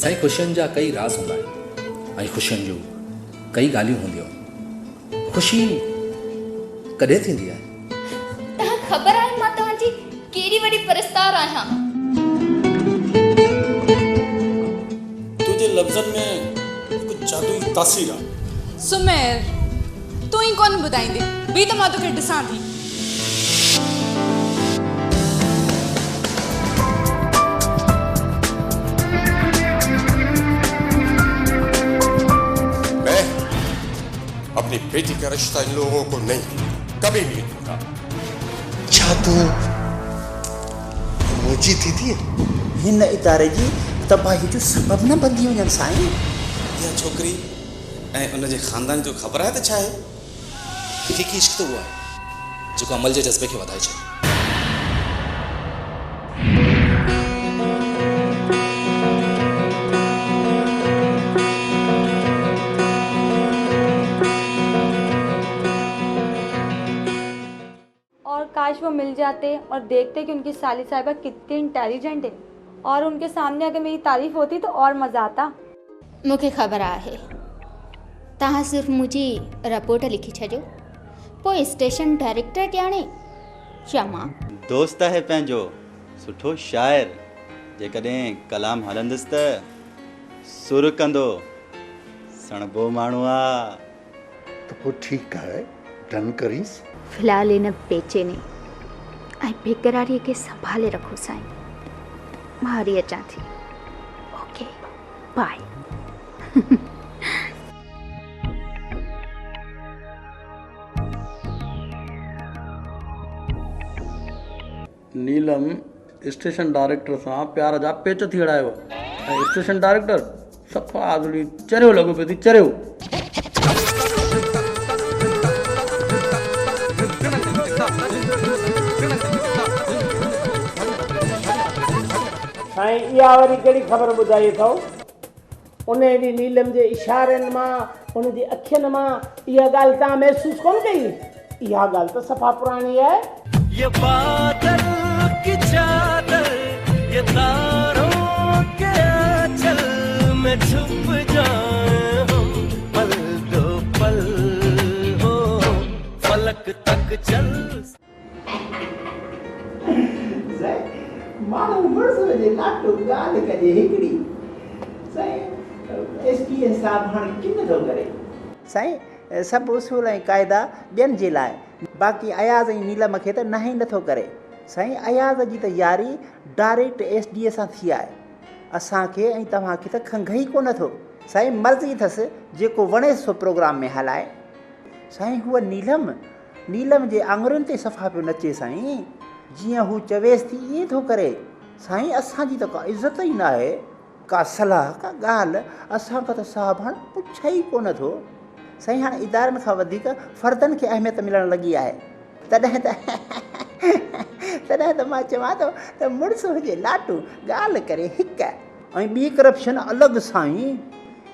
साईं ख़ुशियुनि जा कई राज़ हूंदा आहिनि ऐं ख़ुशियुनि जूं कई ॻाल्हियूं हूंदियूं। ख़ुशी कॾहिं थींदी आहे? तव्हां ख़बर आहे मां तव्हांजी केॾी वॾी परस्तार आहियां। तुझे लफ़्ज़नि में कुझु जादुई तासीर आहे। सुमेर तूं ई कोन ॿुधाईंदे बि त मां तोखे ॾिसां थी। मैं अपनी बेटी का रिश्ता इन लोगों को नहीं कभी भी दूंगा। जादू मुंहिंजी दीदी हिन इदारे जी तबाही जो सबब न बंदी वञनि साईं। इहा छोकिरी ऐं उनजे ख़ानदान जो ख़बर आहे त छा आहे? हक़ीक़ी इश्क त उहो आहे जेको अमल जे जज़्बे खे वधाए छॾे। और काश वो मिल जाते और देखते कि उनकी साली साहिबा कितनी इंटेलिजेंट है और उनके सामने अगर मेरी तारीफ होती तो और मज़ा आता। मूंखे ख़बर आहे तव्हां सिर्फ़ु मुंहिंजी रिपोर्ट लिखी छॾियो, पोइ स्टेशन डायरेक्टर ॼाणे क्षमा। दोस्त आहे पंहिंजो सुठो शाइर, जेकॾहिं कलाम हलंदुसि त सुर कंदो, सणबो माण्हू आहे। तो पोइ ठीकु आहे, डन करीस। फ़िलहाल इन बेचैनी ऐं बेक़रारीअ खे संभाले रखो साईं। मां हरी अचां थी। Okay bye. Neelam station director सां प्यार जा पेच थी अड़ायो ऐं स्टेशन डायरेक्टर सफ़ा आज़ड़ी चरियो लॻो पियो थी चरियो। साईं इहा वरी कहिड़ी ख़बर ॿुधाई अथव? उन ॾींहुं नीलम जे इशारनि मां उनजी अखियुनि मां इहा ॻाल्हि तव्हां महसूसु कोन कई? इहा ॻाल्हि त सफ़ा पुराणी आहे। ये बादल की चादर ये तारों के आंचल में छुप जाए हम पल दो पल हो फलक तक चल। माण्हू मुड़ुस जे लाटो ॻाल्हि कजे हिकिड़ी। साईं एसटीएस साहिबु हाणे किन थो करे? साईं सभु उसूल ऐं क़ाइदा ॿियनि जे लाइ, बाक़ी अयाज़ ऐं नीलम खे त न ई नथो करे। साईं अयाज़ जी त यारी डायरेक्ट एसडीए सां थी आहे। असांखे ऐं तव्हांखे त खंघ ई कोन थो। साईं मर्ज़ी अथसि जेको वणेसि सो प्रोग्राम में हलाए। साईं हूअ नीलम जे आङुरियुनि ते सफ़ा पियो नचे साईं। जीअं हू चवेसि थी ईअं थो करे। साईं असांजी त का इज़त ई न आहे, का सलाह का ॻाल्हि असांखां त साहिबु हाणे पुछे ई कोन थो। साईं हाणे इदारनि खां वधीक फ़र्दनि खे अहमियत मिलणु लॻी आहे। तॾहिं त मां चवां थो त मुड़ुस हुजे लाटू ॻाल्हि करे हिकु ऐं ॿी करप्शन अलॻि साईं।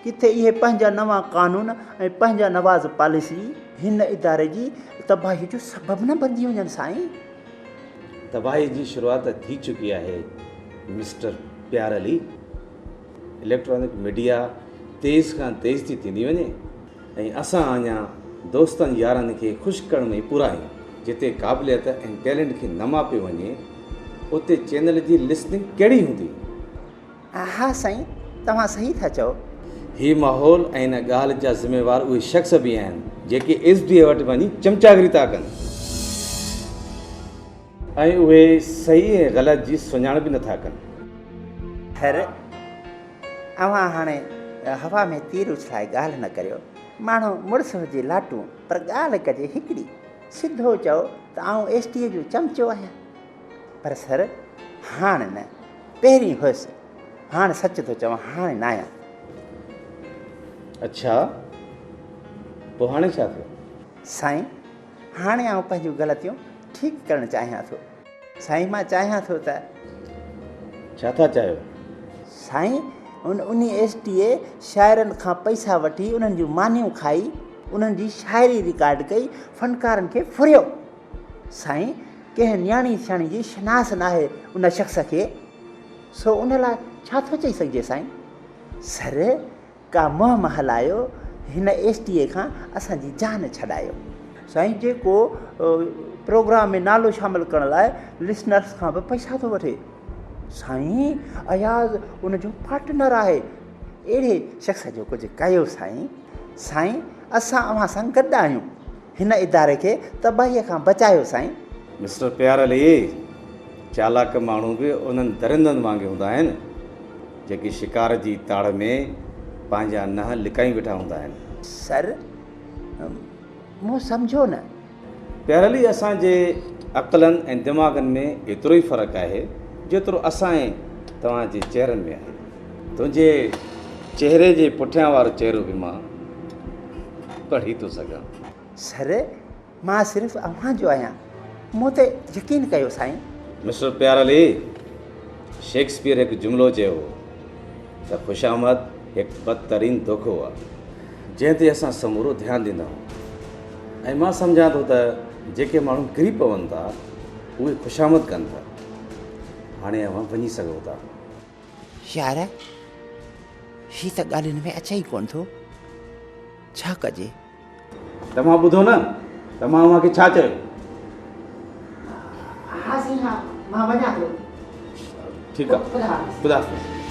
किथे इहे पंहिंजा नवां कानून ऐं पंहिंजा नवाज़ पॉलिसी हिन इदारे जी तबाही जो सबबु न बणिजी वञनि साईं। तबाही जी शुरूआत थी चुकी आहे मिस्टर प्यार अली। इलेक्ट्रॉनिक मीडिया तेज़ खां तेज़ थी थींदी वञे ऐं असां अञा दोस्तनि यारनि खे ख़ुशि करण में पूरा आहियूं। जिते क़ाबिलियत ऐं टैलेंट खे न मापियो वञे उते चैनल जी लिस्टिंग कहिड़ी हूंदी? हा साईं तव्हां सही था चओ। हीउ माहौल ऐं हिन ॻाल्हि जा ज़िम्मेवार उहे शख़्स बि आहिनि जेके एसडीए वटि वञी चमचागिरी था कनि ऐं उहे सही ऐं ग़लति जी सुञाण बि नथा कनि। ख़ैर अव्हां हाणे हवा में तीर उछलाए ॻाल्हि न करियो। माण्हू मुड़ुस हुजे लाटू पर ॻाल्हि कजे हिकिड़ी। सिधो चओ त आउं एसटीए जो चमचो आहियां। पर सर हाणे न, पहिरीं हुअसि, हाणे सच थो चवां हाणे न आहियां। अच्छा पोइ हाणे छा थियो? साईं हाणे आउं पंहिंजूं ग़लतियूं ठीकु करणु चाहियां थो। साईं मां चाहियां थो त छा था चाहियो? साईं उन एसटीए शाइरनि खां पैसा वठी उन्हनि जूं मानियूं खाई, उन्हनि जी शाइरी रिकॉर्ड कई, फ़नकारनि खे फुरियो। साईं कंहिं न्याणी सियाणी जी शनास न आहे उन शख़्स खे, सो उन लाइ छा थो चई सघिजे साईं? सर का मोह महलायो हिन एसटीए खां असांजी जान छॾायो। साईं जेको प्रोग्राम में नालो शामिल करण लाइ लिसनर्स खां बि पैसा थो वठे, साईं अयाज़ उनजो पार्टनर आहे। अहिड़े शख़्स जो कुझु कयो साईं। साईं असां अव्हां सां गॾु आहियूं, हिन इदारे खे तबाहीअ खां बचायो साईं। मिस्टर प्यार अली, चालाक माण्हू बि उन्हनि दरिंदनि वांगुरु हूंदा आहिनि जेकी शिकार जी ताड़ में पंहिंजा नह लिकाई वेठा हूंदा आहिनि। सर मूं सम्झो न। प्यार अली, असांजे अक़लनि ऐं दिमाग़नि में एतिरो ई फ़र्क़ु आहे जेतिरो असां ऐं तव्हांजे चहिरनि में आहे। तुंहिंजे चहिरे जे पुठियां वारो चहिरो बि मां पढ़ी थो सघां। सर मां सिर्फ़ु अव्हां जो आहियां, मूं ते यकीन कयो साईं। मिस्टर प्यार अली, शेक्सपियर हिकु जुमिलो चयो त ख़ुशामद हिकु बदतरीन धोखो आहे जंहिं ते असां समूरो ध्यानु ॾींदा आहियूं। ऐं मां सम्झां थो त जेके माण्हू किरी पवनि था उहे ख़ुशामद कनि था। हाणे अव्हां वञी सघो था। यार ही त ॻाल्हियुनि में अचे ई कोन थो, छा कजे? तव्हां ॿुधो न, तव्हां अव्हांखे छा चयो? हा साईं, हा मां वञा थो। ठीकु आहे, ख़ुदा हाफ़िज़।